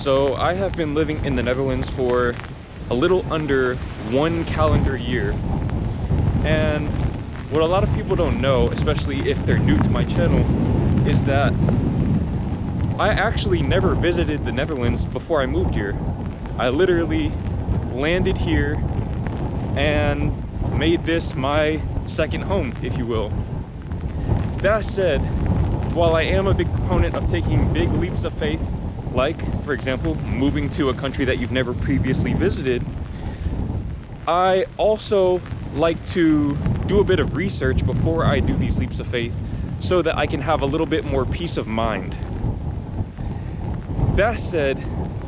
So I have been living in the Netherlands for a little under 1 calendar year. And what a lot of people don't know, especially if they're new to my channel, is that I actually never visited the Netherlands before I moved here. I literally landed here and made this my second home, if you will. That said, while I am a big proponent of taking big leaps of faith, like, for example, moving to a country that you've never previously visited, I also like to do a bit of research before I do these leaps of faith so that I can have a little bit more peace of mind. That said,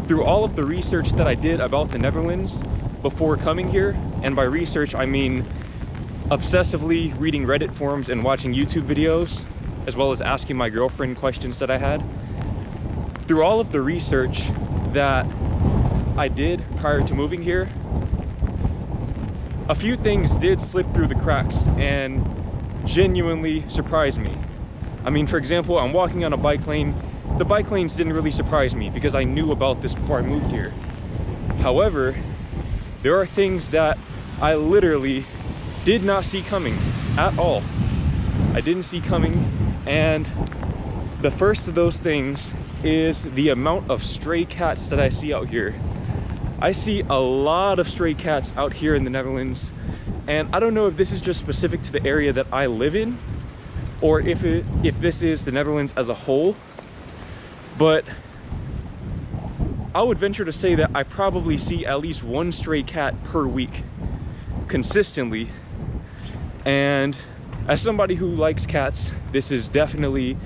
through all of the research that I did about the Netherlands before coming here, and by research I mean obsessively reading Reddit forums and watching YouTube videos, as well as asking my girlfriend questions that I had, through all of the research that I did prior to moving here, a few things did slip through the cracks and genuinely surprised me. I mean, for example, I'm walking on a bike lane. The bike lanes didn't really surprise me because I knew about this before I moved here. However, there are things that I literally did not see coming at all. I didn't see coming, and the first of those things is the amount of stray cats that I see out here. I see a lot of stray cats out here in the Netherlands, and I don't know if this is just specific to the area that I live in, or if this is the Netherlands as a whole, but I would venture to say that I probably see at least one stray cat per week consistently. And as somebody who likes cats, this is definitely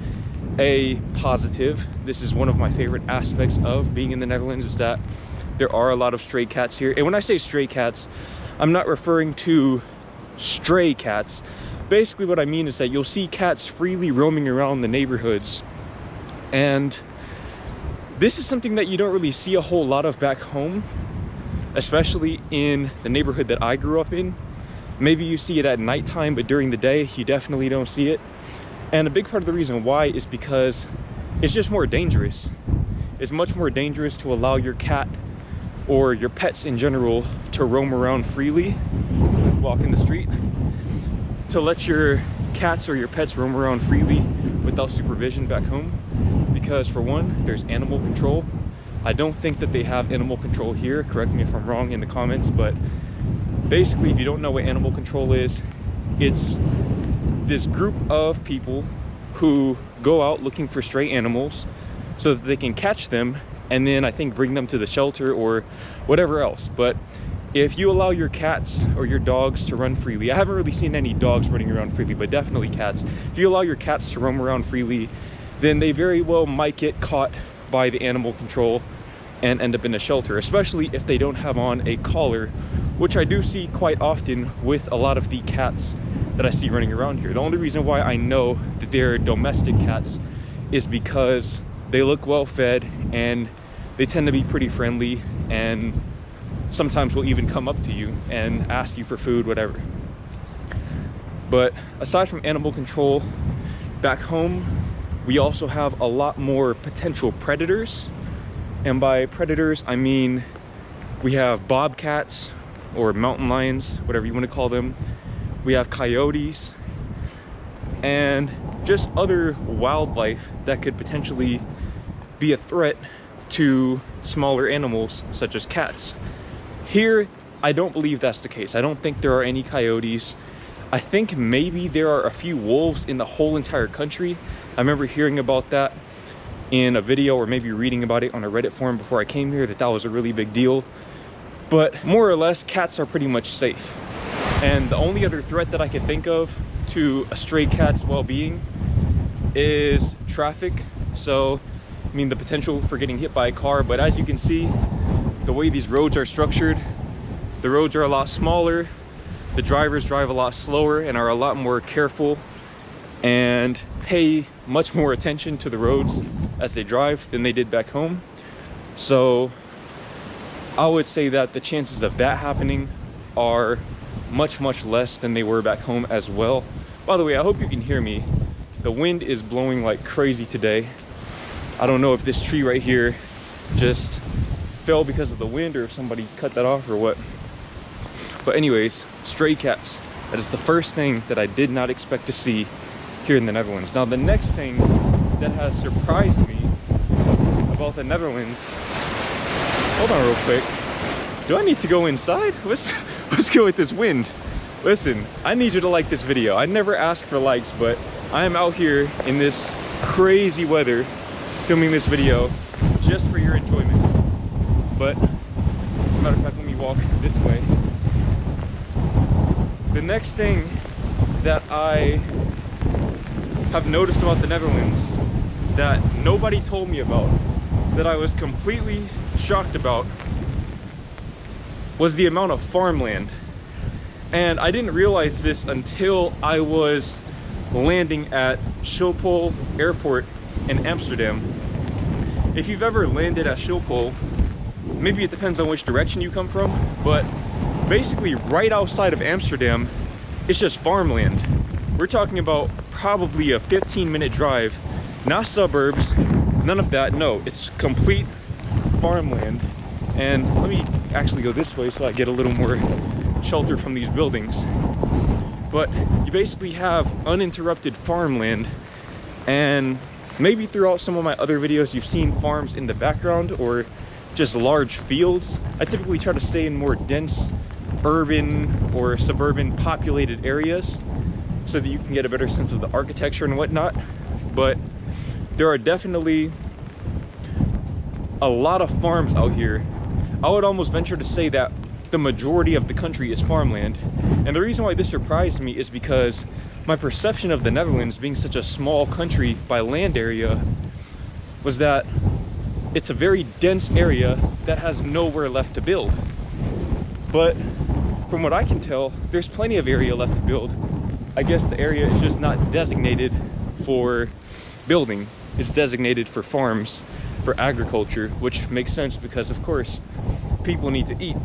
a positive. This is one of my favorite aspects of being in the Netherlands, is that there are a lot of stray cats here. And when I say stray cats, I'm not referring to stray cats. Basically what I mean is that you'll see cats freely roaming around the neighborhoods, and this is something that you don't really see a whole lot of back home, especially in the neighborhood that I grew up in. Maybe you see it at nighttime, but during the day you definitely don't see it. And a big part of the reason why is because it's just more dangerous. It's much more dangerous to allow your cat or your pets in general to roam around freely, walk in the street. To let your cats or your pets roam around freely without supervision back home, because for one, there's animal control. I don't think that they have animal control here. Correct me if I'm wrong in the comments, but basically, if you don't know what animal control is, it's this group of people who go out looking for stray animals so that they can catch them and then I think bring them to the shelter or whatever else. But if you allow your cats or your dogs to run freely, I haven't really seen any dogs running around freely, but definitely cats. If you allow your cats to roam around freely, then they very well might get caught by the animal control and end up in a shelter, especially if they don't have on a collar, which I do see quite often with a lot of the cats that I see running around here. The only reason why I know that they're domestic cats is because they look well fed and they tend to be pretty friendly, and sometimes will even come up to you and ask you for food, whatever. But aside from animal control, back home, we also have a lot more potential predators. And by predators, I mean we have bobcats or mountain lions, whatever you want to call them. We have coyotes and just other wildlife that could potentially be a threat to smaller animals such as cats. Here, I don't believe that's the case. I don't think there are any coyotes. I think maybe there are a few wolves in the whole entire country. I remember hearing about that in a video, or maybe reading about it on a Reddit forum before I came here, that was a really big deal. But more or less, cats are pretty much safe. And the only other threat that I could think of to a stray cat's well-being is traffic. So, I mean, the potential for getting hit by a car. But as you can see, the way these roads are structured, the roads are a lot smaller. The drivers drive a lot slower and are a lot more careful and pay much more attention to the roads as they drive than they did back home. So I would say that the chances of that happening are much less than they were back home as well. By the way, I hope you can hear me. The wind is blowing like crazy today. I don't know if this tree right here just fell because of the wind, or if somebody cut that off or what. But anyways, stray cats. That is the first thing that I did not expect to see here in the Netherlands. Now the next thing that has surprised me about the Netherlands, hold on real quick. Do I need to go inside? Let's go with this wind. Listen, I need you to like this video. I never asked for likes, but I am out here in this crazy weather filming this video just for your enjoyment. But as a matter of fact, let me walk this way. The next thing that I have noticed about the Netherlands that nobody told me about, that I was completely shocked about, was the amount of farmland. And I didn't realize this until I was landing at Schiphol Airport in Amsterdam. If you've ever landed at Schiphol, maybe it depends on which direction you come from, but basically right outside of Amsterdam, it's just farmland. We're talking about probably a 15-minute drive, not suburbs, none of that. No, it's complete farmland. And let me actually go this way so I get a little more shelter from these buildings. But you basically have uninterrupted farmland, and maybe throughout some of my other videos you've seen farms in the background or just large fields. I typically try to stay in more dense urban or suburban populated areas so that you can get a better sense of the architecture and whatnot. But there are definitely a lot of farms out here. I would almost venture to say that the majority of the country is farmland. And the reason why this surprised me is because my perception of the Netherlands being such a small country by land area was that it's a very dense area that has nowhere left to build. But from what I can tell, there's plenty of area left to build. I guess the area is just not designated for building. It's designated for farms, for agriculture, which makes sense because of course people need to eat.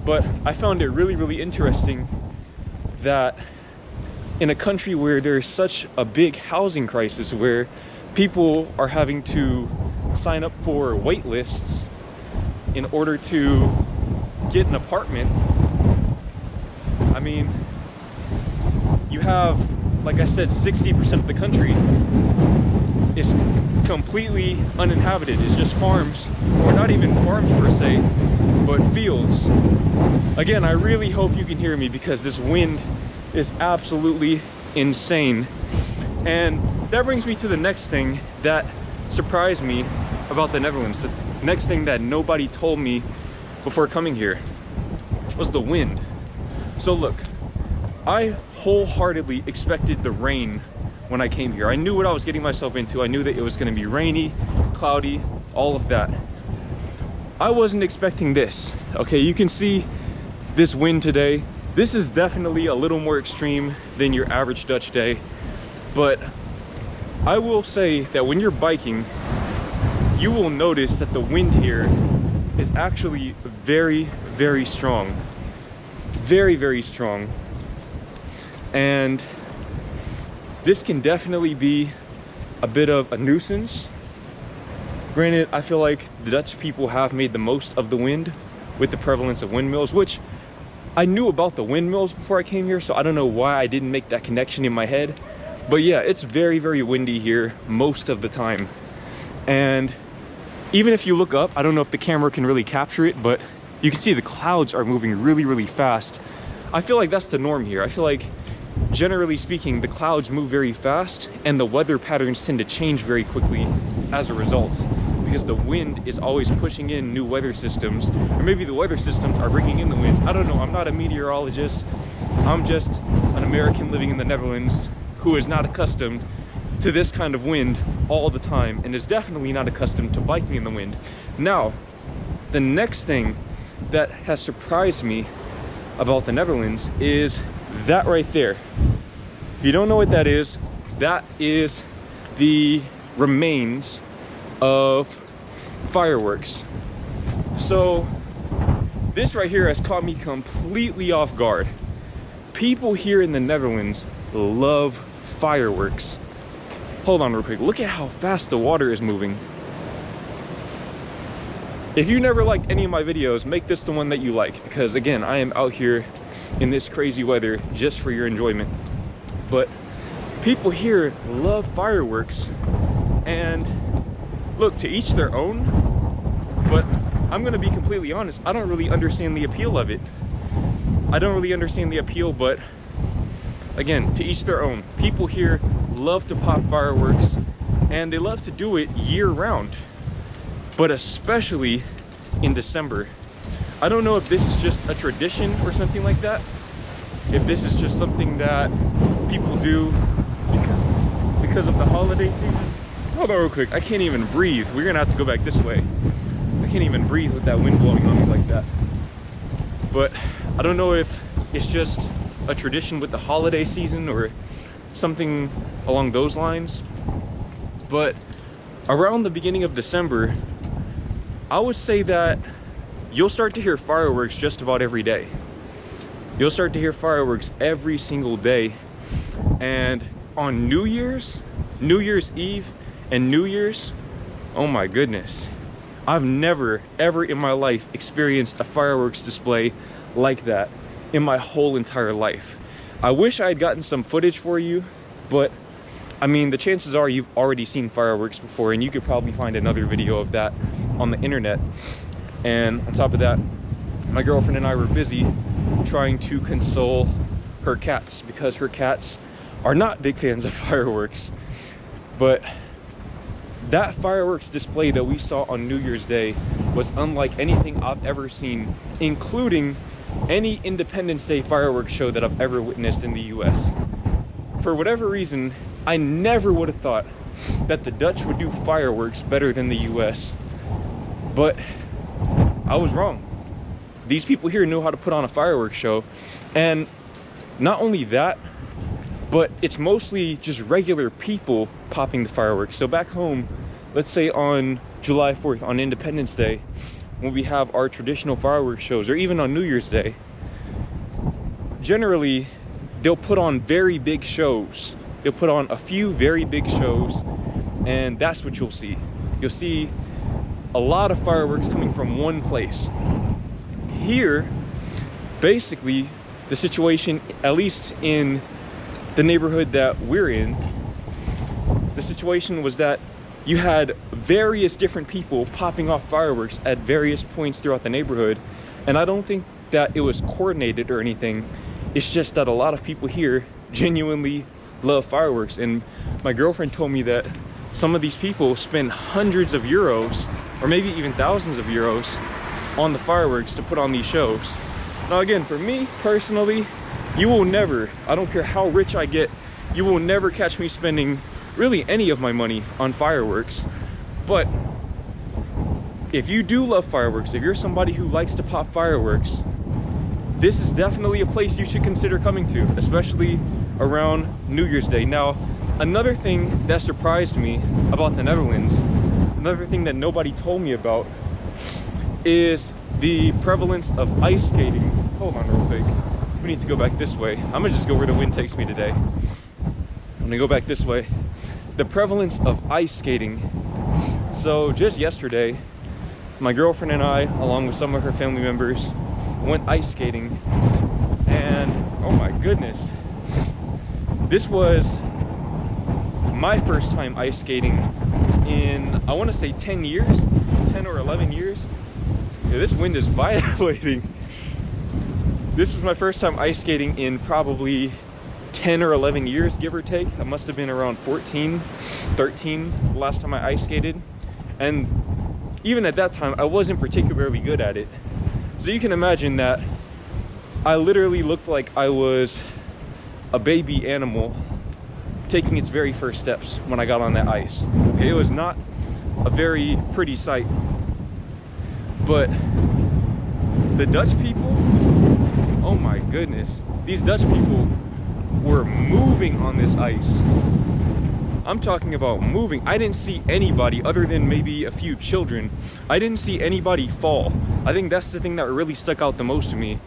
But I found it really, really interesting that in a country where there's such a big housing crisis, where people are having to sign up for wait lists in order to get an apartment. I mean, you have, like I said, 60% of the country is completely uninhabited. It's just farms, or not even farms per se, but fields. Again, I really hope you can hear me because this wind is absolutely insane. And that brings me to the next thing that surprised me about the Netherlands. The next thing that nobody told me before coming here was the wind. So look, I wholeheartedly expected the rain when I came here. I knew what I was getting myself into. I knew that it was going to be rainy, cloudy, all of that. I wasn't expecting this. Okay, you can see this wind today. This is definitely a little more extreme than your average Dutch day, but I will say that when you're biking, you will notice that the wind here is actually very, very strong. Very, very strong. And this can definitely be a bit of a nuisance. Granted, I feel like the Dutch people have made the most of the wind with the prevalence of windmills, which I knew about the windmills before I came here, so I don't know why I didn't make that connection in my head. But yeah, it's very, very windy here most of the time. And even if you look up, I don't know if the camera can really capture it, but you can see the clouds are moving really, really fast. I feel like that's the norm here. I feel like, generally speaking, the clouds move very fast and the weather patterns tend to change very quickly as a result, because the wind is always pushing in new weather systems, or maybe the weather systems are bringing in the wind. I don't know. I'm not a meteorologist. I'm just an American living in the Netherlands who is not accustomed to this kind of wind all the time, and is definitely not accustomed to biking in the wind. Now, the next thing that has surprised me about the Netherlands is that right there. If you don't know what that is the remains of fireworks. So this right here has caught me completely off guard. People here in the Netherlands love fireworks. Hold on real quick. Look at how fast the water is moving. if you never liked any of my videos, make this the one that you like, because again, I am out here in this crazy weather just for your enjoyment. But people here love fireworks, and look, to each their own, but I'm gonna be completely honest, I don't really understand the appeal of it. I don't really understand the appeal, but again, to each their own. People here love to pop fireworks, and they love to do it year round, but especially in December. I don't know if this is just a tradition or something like that, if this is just something that people do because of the holiday season. Hold on real quick, I can't even breathe. We're gonna have to go back this way. I can't even breathe with that wind blowing on me like that. But I don't know if it's just a tradition with the holiday season or something along those lines. But around the beginning of December, I would say that you'll start to hear fireworks just about every day. You'll start to hear fireworks every single day. And on New Year's Eve and New Year's, oh my goodness, I've never ever in my life experienced a fireworks display like that in my whole entire life. I wish I had gotten some footage for you, but I mean, the chances are you've already seen fireworks before, and you could probably find another video of that on the internet. And on top of that, my girlfriend and I were busy trying to console her cats, because her cats are not big fans of fireworks. But that fireworks display that we saw on New Year's Day was unlike anything I've ever seen, including any Independence Day fireworks show that I've ever witnessed in the US. For whatever reason, I never would have thought that the Dutch would do fireworks better than the US. But I was wrong. These people here know how to put on a fireworks show. And not only that, but it's mostly just regular people popping the fireworks. So back home, let's say on July 4th, on Independence Day, when we have our traditional fireworks shows, or even on New Year's Day, generally they'll put on very big shows. They'll put on a few very big shows, and that's what you'll see. You'll see a lot of fireworks coming from one place. Here, basically, the situation, at least in the neighborhood that we're in, the situation was that you had various different people popping off fireworks at various points throughout the neighborhood. And I don't think that it was coordinated or anything. It's just that a lot of people here genuinely love fireworks. And my girlfriend told me that some of these people spend hundreds of euros, or maybe even thousands of euros, on the fireworks to put on these shows. Now again, for me personally, you will never, I don't care how rich I get, you will never catch me spending really any of my money on fireworks. But if you do love fireworks, if you're somebody who likes to pop fireworks, this is definitely a place you should consider coming to, especially around New Year's Day. Now, another thing that surprised me about the Netherlands, another thing that nobody told me about, is the prevalence of ice skating. Hold on real quick. We need to go back this way. I'm gonna just go where the wind takes me today. I'm gonna go back this way. The prevalence of ice skating. So just yesterday, my girlfriend and I, along with some of her family members, went ice skating, and oh my goodness, this was my first time ice skating in, I want to say 10 years, 10 or 11 years. Yeah, this wind is violating. This was my first time ice skating in probably 10 or 11 years, give or take. I must have been around 14, 13 the last time I ice skated. And even at that time, I wasn't particularly good at it. So you can imagine that I literally looked like I was a baby animal taking its very first steps when I got on that ice. Okay, it was not a very pretty sight. But the Dutch people, oh my goodness, these Dutch people were moving on this ice. I'm talking about moving. I didn't see anybody, other than maybe a few children, I didn't see anybody fall. I think that's the thing that really stuck out the most to me,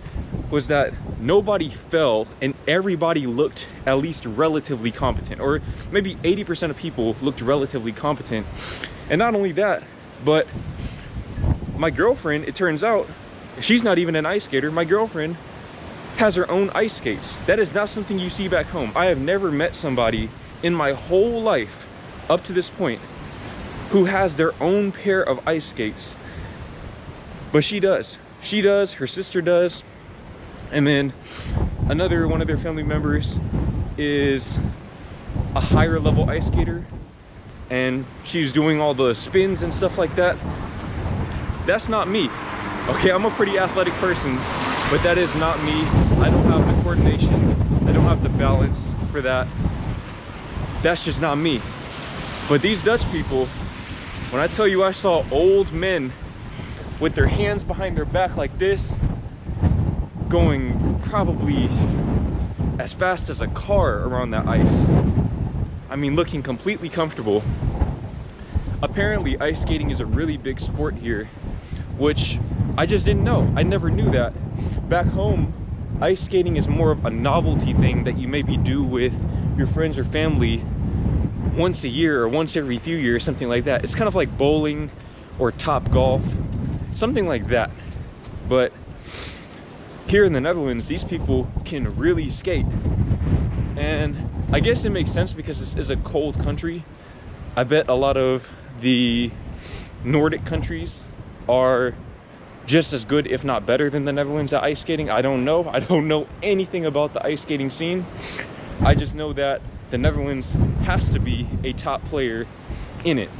was that nobody fell and everybody looked at least relatively competent, or maybe 80% of people looked relatively competent. And not only that, but my girlfriend, it turns out, she's not even an ice skater. My girlfriend has her own ice skates. That is not something you see back home. I have never met somebody in my whole life up to this point who has their own pair of ice skates. But she does. She does, her sister does. And then another one of their family members is a higher level ice skater, and she's doing all the spins and stuff like that. That's not me. Okay, I'm a pretty athletic person, but that is not me. I don't have the coordination, I don't have the balance for that. That's just not me. But these Dutch people, when I tell you I saw old men with their hands behind their back like this, going probably as fast as a car around that ice. I mean, looking completely comfortable. Apparently ice skating is a really big sport here, which I just didn't know. I never knew that. Back home, ice skating is more of a novelty thing that you maybe do with your friends or family once a year or once every few years, something like that. It's kind of like bowling or top golf, something like that. But here in the Netherlands, these people can really skate. And I guess it makes sense because this is a cold country. I bet a lot of the Nordic countries are just as good, if not better, than the Netherlands at ice skating. I don't know. I don't know anything about the ice skating scene. I just know that the Netherlands has to be a top player in it.